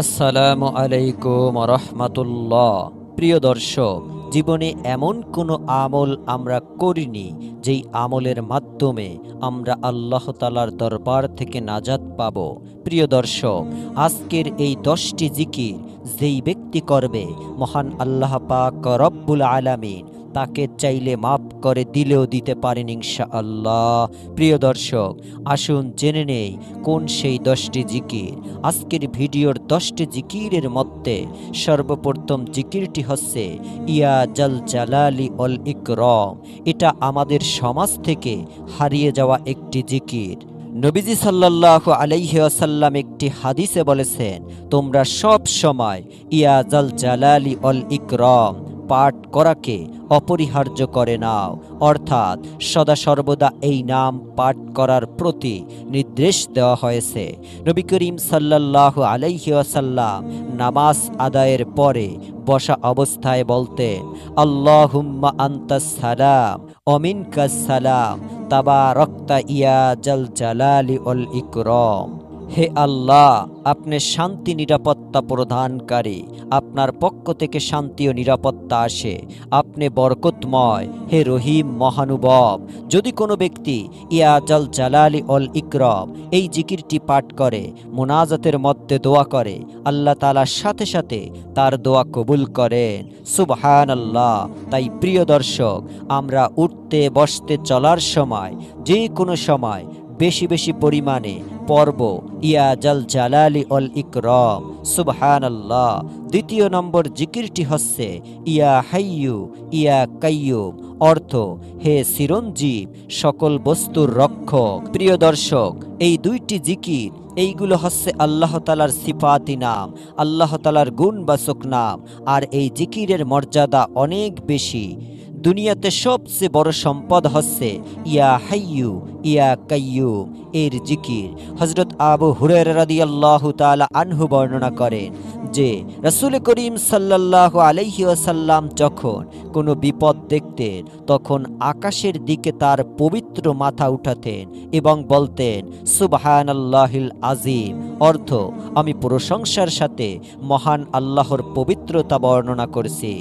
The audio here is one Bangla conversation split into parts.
আসসালামু আলাইকুম রহমাতুল্লাহ। প্রিয় দর্শক, জীবনে এমন কোনো আমল আমরা করিনি যেই আমলের মাধ্যমে আমরা আল্লাহ তাআলার দরবার থেকে নাজাত পাব। প্রিয় দর্শক, আজকের এই 10টি জিকির যেই ব্যক্তি করবে, মহান আল্লাহ পাক রব্বুল আলামিন তাকে চাইলে মাফ করে দিলেও দিতে পারেন ইনশাআল্লাহ। প্রিয় দর্শক, আসুন জেনে নেই কোন সেই 10টি জিকির। আজকের ভিডিওর 10টি জিকিরের মধ্যে সর্বপ্রথম জিকিরটি হচ্ছে ইয়া জাল জালালি অল ইকরাম। এটা আমাদের সমাজ থেকে হারিয়ে যাওয়া একটি জিকির। নবীজি সাল্লাল্লাহু আলাইহি ওয়াসাল্লাম একটি হাদিসে বলেছেন, তোমরা সব সময় ইয়া জাল জালালি অল ইকরাম পাঠ করাকে অপরিহার্য করে নাও, অর্থাৎ সদা সর্বদা এই নাম পাঠ করার প্রতি নির্দেশ দেওয়া হয়েছে। নবী করিম সাল্লাল্লাহু আলাইহি ওয়াসাল্লাম নামাজ আদায়ের পরে বসা অবস্থায় বলতেন, আল্লাহুম্মা আনতাস সালাম ওয়া মিনকাস সালাম তাবারাকতা ইয়া জাল জালালি ওয়াল ইকরাম। হে আল্লাহ, আপনি শান্তি নিরাপত্তা প্রদানকারী, আপনার পক্ষ থেকে শান্তি ও নিরাপত্তা আসে, আপনি বরকতময়, হে রহিম মহানুভব। যদি কোনো ব্যক্তি ইয়া জাল জালালি অল ইকরাম এই জিকিরটি পাঠ করে, মুনাজাতের মধ্যে দোয়া করে, আল্লাহ তাআলার সাথে সাথে তার দোয়া কবুল করেন। সুবহানাল্লাহ। তাই প্রিয় দর্শক, আমরা উঠতে বসতে চলার সময়, যে কোনো সময় বেশি বেশি পরিমাণে পড়ব ইয়া জাল জালালি অল ইকরাম। সুবহানাল্লাহ। দ্বিতীয় নম্বর জিকিরটি হচ্ছে ইয়া হাইয়ু ইয়া কাইয়ুম, অর্থ হে চিরঞ্জীব, সকল বস্তুর রক্ষক। প্রিয় দর্শক, এই দুইটি জিকির, এইগুলো হচ্ছে আল্লাহ তাআলার সিফাতি নাম, আল্লাহ তাআলার গুণবাচক নাম। আর এই জিকিরের মর্যাদা অনেক বেশি। দুনিয়াতে সবচেয়ে বড় সম্পদ হচ্ছে ইয়া হাইয়ু ইয়া কাইয়ুম এর জিকির। হযরত আবু হুরায়রা রাদিয়াল্লাহু তাআলা আনহু বর্ণনা করেন যে রাসূল করিম সাল্লাল্লাহু আলাইহি ওয়াসাল্লাম যখন কোনো বিপদ দেখতেন, তখন আকাশের দিকে তার পবিত্র মাথা উঠাতেন এবং বলতেন, সুবহানাল্লাহিল আযীম, অর্থ আমি প্রশংসার সাথে মহান আল্লাহর পবিত্রতা বর্ণনা করছি।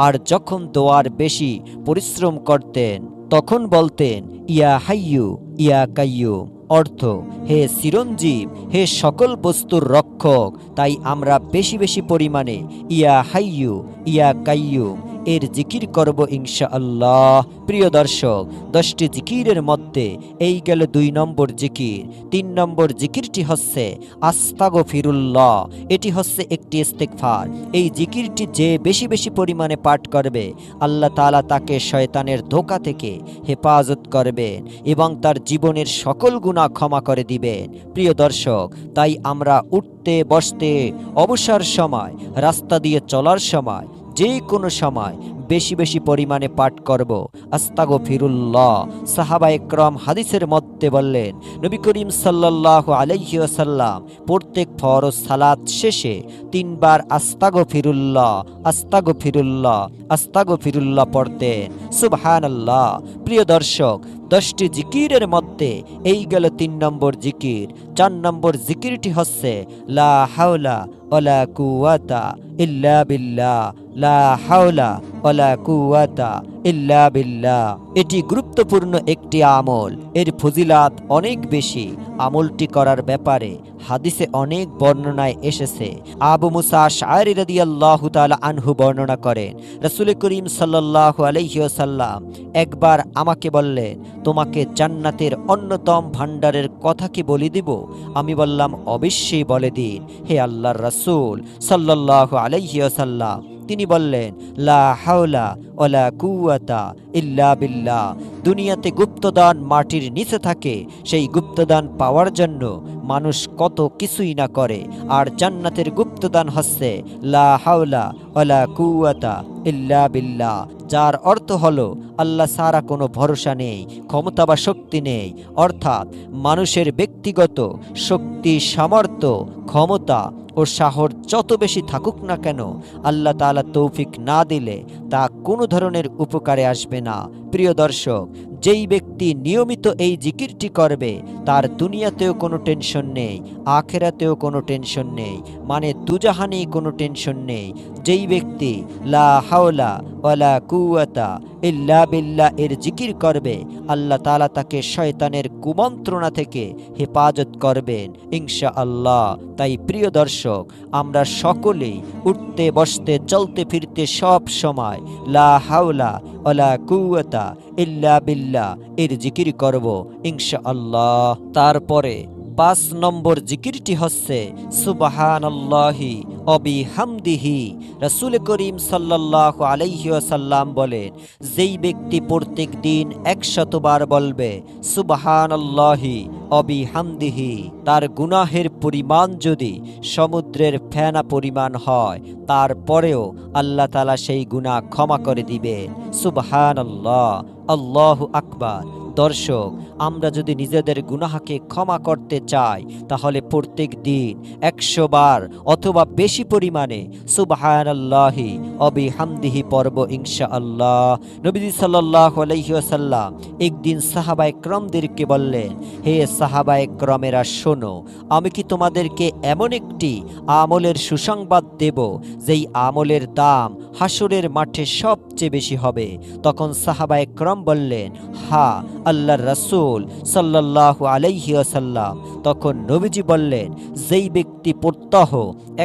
আর যখন দোয়ার বেশি পরিশ্রম করতেন, তখন বলতেন ইয়া হাইয়ু ইয়া কাইয়ুম, অর্থ হে চিরঞ্জীব, হে সকল বস্তুর রক্ষক। তাই আমরা বেশি বেশি পরিমাণে ইয়া হাইয়ু ইয়া কাইয়ুম এর জিকির করব ইনশাআল্লাহ। প্রিয় দর্শক, 10টি জিকিরের মধ্যে এই গেল 2 নম্বর জিকির। 3 নম্বর জিকিরটি হচ্ছে আস্তাগফিরুল্লাহ। এটি হচ্ছে একটি ইস্তেগফার। এই জিকিরটি যে বেশি বেশি পরিমাণে পাঠ করবে, আল্লাহ তাআলা তাকে শয়তানের ধোঁকা থেকে হেফাজত করবেন এবং তার জীবনের সকল গুনাহ ক্ষমা করে দিবেন। প্রিয় দর্শক, তাই আমরা উঠতে বসতে, অবসর সময়, রাস্তা দিয়ে চলার সময়, যে কোনো সময় বেশি বেশি পরিমাণে পাঠ করব আস্তাগফিরুল্লাহ। সাহাবায়ে কেরাম হাদিসের মধ্যে বললেন, নবী করিম সাল্লাল্লাহু আলাইহি ওয়াসাল্লাম প্রত্যেক ফরজ সালাত শেষে 3 বার আস্তাগফিরুল্লাহ আস্তাগফিরুল্লাহ আস্তাগফিরুল্লাহ পড়তেন। সুবহানাল্লাহ। প্রিয় দর্শক, 10টি জিকিরের মধ্যে এই গেল 3 নম্বর জিকির। 4 নম্বর জিকিরটি হচ্ছে লা হাওলা ওয়ালা কুওয়াতা ইল্লা বিল্লাহ, লা হাওলা ওয়ালা কুওয়াতা ইল্লা বিল্লাহ। এটি গুরুত্বপূর্ণ একটি আমল, এর ফজিলাত অনেক বেশি। আমলটি করার ব্যাপারে হাদিসে অনেক বর্ণনায় এসেছে। আবু মুসা আশআরী রাদিয়াল্লাহু তাআলা আনহু বর্ণনা করেন, রাসূল করিম সাল্লাল্লাহু আলাইহি ওয়াসাল্লাম একবার আমাকে বললেন, তোমাকে জান্নাতের অন্যতম ভাণ্ডারের কথা কি বলে দিব? আমি বললাম, অবশ্যই বলে দিন হে আল্লাহর রাসূল সাল্লাল্লাহু আলাইহি ওয়াসাল্লাম। তিনি বললেন, লা হাওলা ওয়ালা কুওয়াতা ইল্লা বিল্লাহ। দুনিয়াতে গুপ্তদান মাটির নিচে থাকে, সেই গুপ্তদান পাওয়ার জন্য মানুষ কত কিছুই না করে। আর জান্নাতের গুপ্তদান হচ্ছে লা হাওলা ওয়ালা কুওয়াতা ইল্লা বিল্লাহ, যার অর্থ হলো আল্লাহ ছাড়া কোনো ভরসা নেই, ক্ষমতা বা শক্তি নেই। অর্থাৎ মানুষের ব্যক্তিগত শক্তি, সামর্থ্য, ক্ষমতা ও সাহস যত বেশি থাকুক না কেন, আল্লাহ তাআলা তৌফিক না দিলে তা কোনো ধরনের উপকারে আসবে না। প্রিয় দর্শক, যেই ব্যক্তি নিয়মিত এই জিকিরটি করবে তার দুনিয়াতেও কোনো টেনশন নেই, আখেরাতেও কোনো টেনশন নেই, মানে দুজাহানেই কোনো টেনশন নেই। যেই ব্যক্তি লা হাওলা ওয়ালা কুওয়াতা ইল্লা বিল্লাহ এর জিকির করবে, আল্লাহ তাআলা তাকে শয়তানের কুমন্ত্রণা থেকে হেফাজত করবেন ইনশাআল্লাহ। তাই প্রিয় দর্শক, আমরা সকলেই উঠতে বসতে চলতে ফিরতে সব সময় লা হাওলা ওয়ালা কুওয়াতা ইল্লা বিল্লাহ এর জিকির করব ইনশাআল্লাহ। তারপরে 5 নম্বর জিকিরটি হচ্ছে সুবহানাল্লাহি ওয়া বিহামদিহি। রাসূল করিম সাল্লাল্লাহু আলাইহি ওয়াসাল্লাম বলেন, যেই ব্যক্তি প্রত্যেক দিন 100 বার বলবে সুবহানাল্লাহি ওয়া বিহামদিহি, তার গুনাহের পরিমাণ যদি সমুদ্রের ফেনা পরিমাণ হয়, তারপরেও আল্লাহ তাআলা সেই গুনাহ ক্ষমা করে দিবেন। সুবহানাল্লাহ, আল্লাহু আকবার। দর্শক, আমরা যদি নিজেদের গুনাহকে ক্ষমা করতে চাই তাহলে প্রত্যেক দিন 100 বার অথবা বেশি পরিমাণে সুবহানাল্লাহি ওয়া বিহামদিহি পড়ব ইনশাআল্লাহ। নবীজি সাল্লাল্লাহু আলাইহি ওয়াসাল্লাম একদিন সাহাবায়ে কেরামদেরকে বললেন, হে সাহাবায়ে কেরামেরা শোনো, আমি কি তোমাদেরকে এমন একটি আমলের সুসংবাদ দেব যেই আমলের দাম হাসরের মাঠে সবচেয়ে বেশি হবে? তখন সাহাবায়ে কেরাম বললেন, হ্যাঁ আল্লাহর রাসূল সাল্লাল্লাহু আলাইহি ওয়াসাল্লাম। তখন নবীজি বললেন, যেই ব্যক্তি প্রত্যহ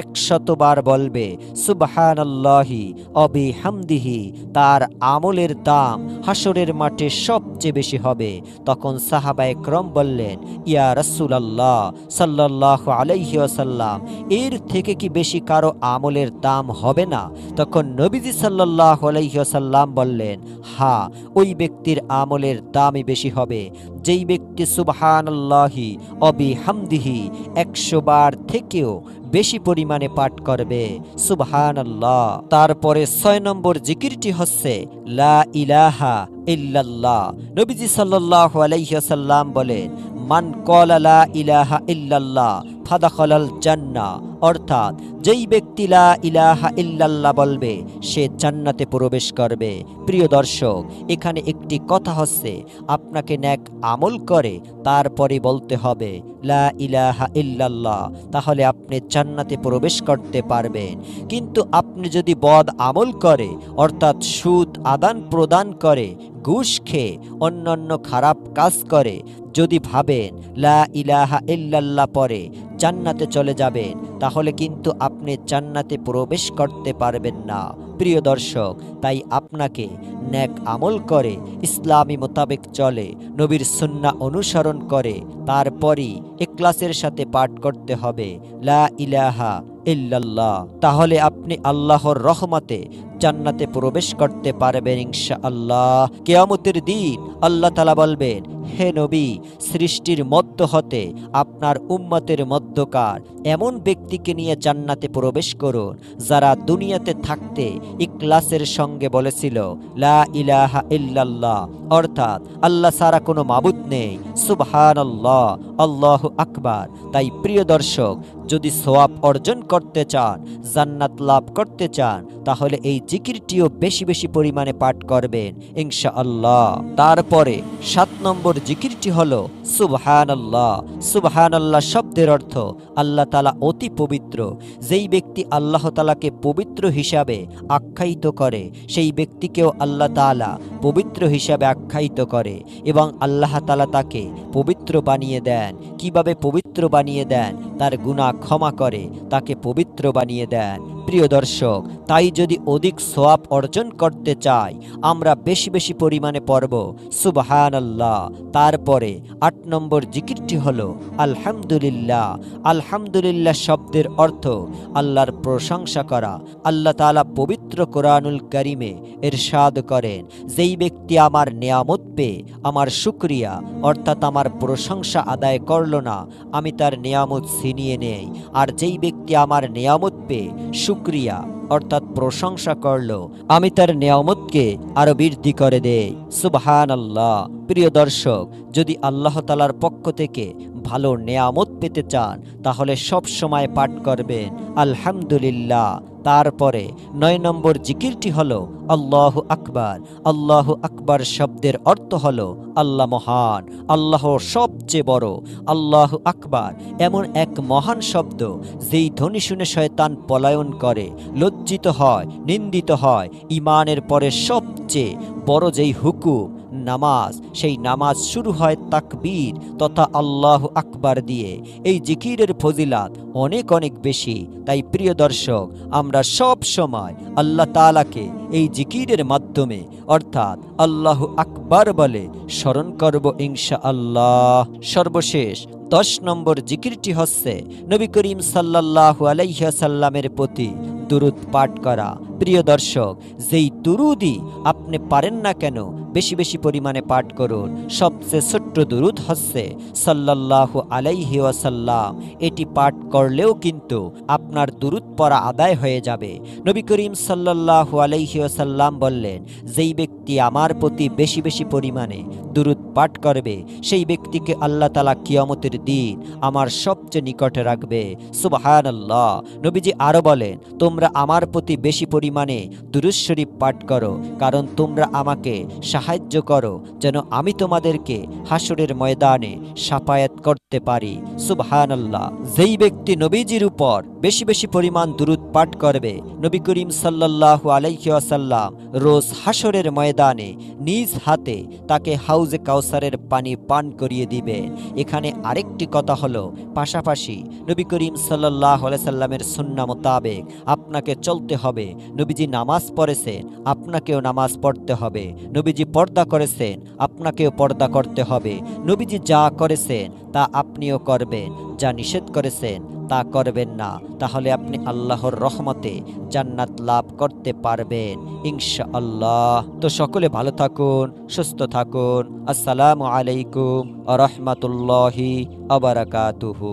100 বার বলবে সুবহানাল্লাহি ওয়া বিহামদিহি, তার আমলের দাম হাসরের মাঠে সবচেয়ে বেশি হবে। তখন সাহাবায়ে কেরাম বললেন, ইয়া রাসূলুল্লাহ সাল্লাল্লাহু আলাইহি ওয়াসাল্লাম, এর থেকে কি বেশি কারো আমলের দাম হবে না? তখন নবীজি সাল্লাল্লাহু আলাইহি ওয়াসাল্লাম বললেন, হ্যাঁ, ওই ব্যক্তির আমলের দামই বেশি হবে যেই ব্যক্তি সুবহানাল্লাহি ওয়া বিহামদিহি 100 বার থেকেও বেশি পরিমাণে পাঠ করবে সুবহানাল্লাহ। তারপরে 6 নম্বর জিকিরটি হচ্ছে লা ইলাহা ইল্লাল্লাহ। নবীজি সাল্লাল্লাহু আলাইহি ওয়াসাল্লাম বলেন, মান ক্বালা লা ইলাহা ইল্লাল্লাহ ফাদাখালাল জান্নাহ, অর্থাৎ যেই ব্যক্তি লা ইলাহা ইল্লাল্লাহ বলবে সে জান্নাতে প্রবেশ করবে। প্রিয় দর্শক, এখানে একটি কথা হচ্ছে, আপনাকে নেক আমল করে তারপরে বলতে হবে লা ইলাহা ইল্লাল্লাহ, তাহলে আপনি জান্নাতে প্রবেশ করতে পারবেন। কিন্তু আপনি যদি বদ আমল করে, অর্থাৎ সুদ আদান প্রদান করে, ঘুষ খেয়ে অন্যান্য খারাপ কাজ করে, যদি ভাবেন লা ইলাহা ইল্লাল্লাহ পরে জান্নাতে চলে যাবেন, তাহলে কিন্তু আপনি জান্নাতে প্রবেশ করতে পারবেন না। প্রিয় দর্শক, তাই আপনাকে নেক আমল করে ইসলামী মোতাবেক চলে নবীর সুন্নাহ অনুসরণ করে তারপরই ইখলাসের সাথে পাঠ করতে হবে লা ইলাহা ইল্লাল্লাহ। তাহলে আপনি আল্লাহর রহমতে জান্নাতে প্রবেশ করতে পারবেন ইনশাআল্লাহ। কিয়ামতের দিন আল্লাহ তাআলা বলবেন, হে নবী, সৃষ্টির মধ্য হতে আপনার উম্মতের মধ্যকার এমন ব্যক্তিকে নিয়ে জান্নাতে প্রবেশ করুন যারা দুনিয়াতে থাকতে ইখলাসের সঙ্গে বলেছিল লা ইলাহা ইল্লাল্লাহ, অর্থাৎ আল্লাহ ছাড়া কোনো মাবুদ নেই, সুবহানাল্লাহ, আল্লাহু আকবার। তাই প্রিয় দর্শক, যদি সওয়াব অর্জন করতে চান, জান্নাত লাভ করতে চান, তাহলে এই জিকিরটিও বেশি বেশি পরিমাণে পাঠ করবেন ইনশাআল্লাহ। তারপরে 7 নম্বর জিকিরটি হলো সুবহানাল্লাহ। সুবহানাল্লাহ শব্দের অর্থ আল্লাহ তাআলা অতি পবিত্র। যেই ব্যক্তি আল্লাহ তাআলাকে পবিত্র হিসাবে আখ্যায়িত করে, সেই ব্যক্তিকেও আল্লাহ তাআলা পবিত্র হিসাবে আখ্যায়িত করে এবং আল্লাহ তাআলা তাকে পবিত্র বানিয়ে দেন। কিভাবে পবিত্র বানিয়ে দেন? তার গুনাহ ক্ষমা করে তাকে পবিত্র বানিয়ে দেন। প্রিয় দর্শক, তাই যদি অধিক সওয়াব অর্জন করতে চাই, আমরা বেশি বেশি পরিমাণে পড়ব সুবহানাল্লাহ। তারপরে 8 নম্বর জিকিরটি হলো আলহামদুলিল্লাহ। আলহামদুলিল্লাহ শব্দের অর্থ আল্লাহর প্রশংসা করা। আল্লাহ তাআলা পবিত্র কোরআনুল কারীমে ইরশাদ করেন, যেই ব্যক্তি আমার নিয়ামত পেয়ে আমার শুকরিয়া অর্থাৎ আমার প্রশংসা আদায় করল না, আমি তার নিয়ামত ছিনিয়ে নেই। আর যেই ব্যক্তি আমার নিয়ামত পেয়ে শুকরিয়া অর্থাৎ প্রশংসা করল, আমি তার নিয়ামতকে আরো বৃদ্ধি করে দেই সুবহানাল্লাহ। প্রিয় দর্শক, যদি আল্লাহ তাআলার পক্ষ থেকে ভালো নেয়ামত পেতে চান তাহলে সব সময় পাঠ করবেন আলহামদুলিল্লাহ। তারপরে ৯ নম্বর জিকিরটি হলো আল্লাহু আকবার। আল্লাহু আকবার শব্দের অর্থ হলো আল্লাহ মহান, আল্লাহ সবচেয়ে বড়। আল্লাহু আকবার এমন এক মহান শব্দ যেই ধ্বনি শুনে শয়তান পলায়ন করে, লজ্জিত হয়, নিন্দিত হয়। ঈমানের পরে সবচেয়ে বড় যেই হুকুম নামাজ, সেই নামাজ শুরু হয় তাকবীর তথা আল্লাহু আকবার দিয়ে। এই জিকিরের ফজিলাত অনেক অনেক বেশি। তাই প্রিয় দর্শক, আমরা সব সময় আল্লাহ তাআলাকে এই জিকিরের মাধ্যমে অর্থাৎ আল্লাহু আকবার বলে স্মরণ করব ইনশাআল্লাহ। সর্বশেষ ১০ নম্বর জিকিরটি হচ্ছে নবী করিম সাল্লাল্লাহু আলাইহি ওয়াসাল্লামের প্রতি দুরূদ পাঠ করা। প্রিয় দর্শক, যেই দুরূদই আপনি পারেন না কেন বেশি বেশি পরিমাণে পাঠ করুন। সবচেয়ে ছোট্ট দুরূদ হচ্ছে সাল্লাল্লাহু আলাইহি ওয়াসাল্লাম। এটি পাঠ করলেও কিন্তু আপনার দুরূদ পড়া আদায় হয়ে যাবে। নবী করিম সাল্লাল্লাহু আলাইহি ওয়াসাল্লাম বললেন, যেই ব্যক্তি আমার প্রতি বেশি বেশি পরিমাণে দুরূদ পাঠ করবে সেই ব্যক্তিকে আল্লাহ তাআলা কিয়ামতের দিন আমার সবচেয়ে নিকটে রাখবে। সুবহানাল্লাহ। নবীজি আরো বলেন, তোমরা আমার প্রতি বেশি পরিমাণে দুরূদ শরীফ পাঠ করো, কারণ তোমরা আমাকে সাহায্য করো যেন আমি তোমাদেরকে হাসরের ময়দানে শাফায়াত করতে পারি। সুবহানাল্লাহ। যেই ব্যক্তি নবীজির উপর বেশি বেশি পরিমাণ দুরূদ পাঠ করবে, নবী করিম সাল্লাল্লাহু আলাইহি ওয়াসাল্লাম রোজ হাসরের ময়দানে নিজ হাতে তাকে হাউজে কাউসারের পানি পান করিয়ে দিবেন। এখানে আরেকটি কথা হলো, পাশাপাশি নবী করিম সাল্লাল্লাহু আলাইহি সাল্লামের সুন্নাহ মোতাবেক আপনাকে চলতে হবে। নবীজি নামাজ পড়েছেন, আপনাকেও নামাজ পড়তে হবে। নবীজি পর্দা করেছেন, আপনাকেও পর্দা করতে হবে। নবীজি যা করেছেন তা আপনিও করবেন, যা নিষেধ করেছেন তা করবেন না। তাহলে আপনি আল্লাহর রহমতে জান্নাত লাভ করতে পারবেন ইনশাআল্লাহ। তো সকলে ভালো থাকুন, সুস্থ থাকুন। আসসালামু আলাইকুম ওয়া রাহমাতুল্লাহি ওয়া বারাকাতুহু।